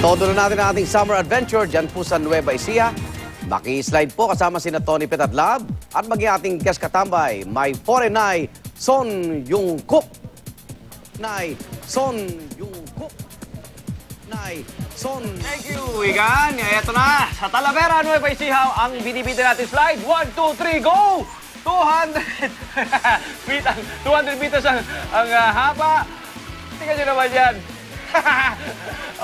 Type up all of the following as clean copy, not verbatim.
Todo na natin ang ating summer adventure dyan po sa Nueva Ecija. Maki-slide po kasama sina Tony Petadlab at maging ating guest katambay, may forenay Son Yung Cook. Nay Son Yung Cook. Nay Son. Thank you, Igan. Ito na, sa Talavera, Nueva Ecija, ang binibida natin slide. 1, 2, 3, go! 200 feet, 200 meters ang haba. Tingnan nyo naman yan.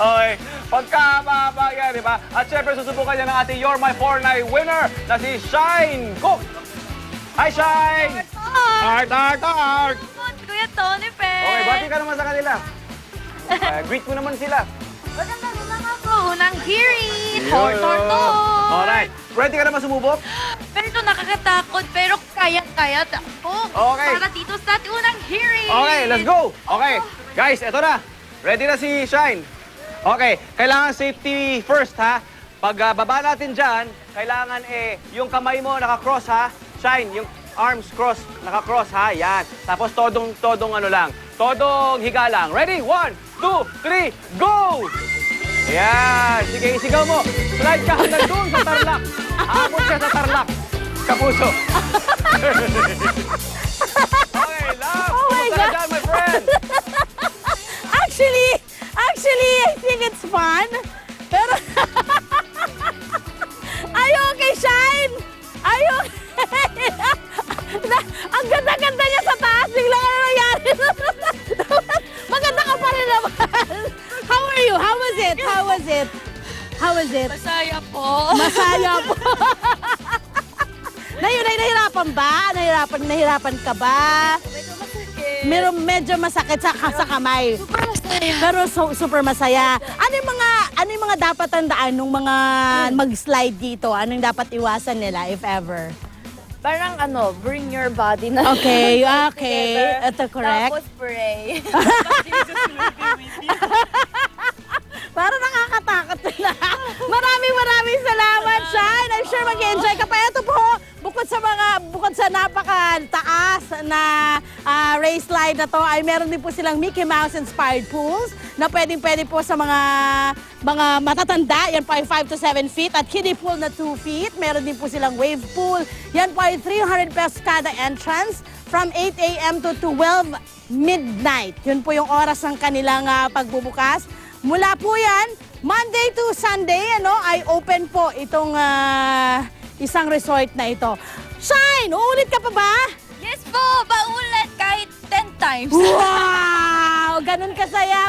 Okay, pagkababa yan, di ba? At syempre, susubukan niya ng ating You're My Fortnite winner na si Shine Cook. Hi, Shine! Art! Kuya Tony Pe! Okay, bati ka naman sa kanila. Greet mo naman sila. Maganda rin lang ako. Unang hearing! Yun. Torto! Alright, ready ka naman sumubok? Pero ito nakakatakot, pero kaya ako. Okay. Para dito sa unang hearing! Okay, let's go! Okay, guys, eto na. Ready na si Shine. Okay, kailangan safety first, ha? Pag baba natin dyan, kailangan yung kamay mo naka-cross, ha? Shine, yung arms cross, naka-cross, ha? Yan. Tapos todong ano lang. Todong higa lang. Ready? 1, 2, 3, go! Yan. Sige, isigaw mo. Slide ka hanggang doon sa Tarlac. Abot ka sa Tarlac. Kapuso. Okay, love. Oh my Kumusta na God. dyan, my friend? Actually, I think it's fun. Pero, are you okay, Shine? Are you okay? Ang ganda-ganda niya sa taas. Biglang ano nangyari? Maganda ka pa rin naman. How are you? How was it? How was it? Masaya po. Masaya po. Nahirapan ba? Nahirapan ka ba? Medyo masakit. Medyo masakit sa kamay. Super masaya. Pero super masaya. Ano yung mga dapat tandaan nung mga mag-slide dito? Anong dapat iwasan nila, if ever? Parang bring your body na. Okay. together. Ito correct. Tapos pray. Parang nakakatakot na. Maraming salamat, Shine. I'm sure mag-enjoy ka pa. Ito po, bukod sa napaka-taas na race slide na to, ay meron din po silang Mickey Mouse inspired pools na pwede po sa mga matatanda. Yan po ay 5 to 7 feet. At kiddie pool na 2 feet. Meron din po silang wave pool. Yan po ay 300 pesos kada entrance from 8 a.m. to 12 midnight. Yun po yung oras ng kanilang pagbubukas. Mula po yan, Monday to Sunday, ay open po itong isang resort na ito. Shine! Uulit ka pa ba? Yes po! Paulit kahit 10 times. Wow! Ganun kasaya.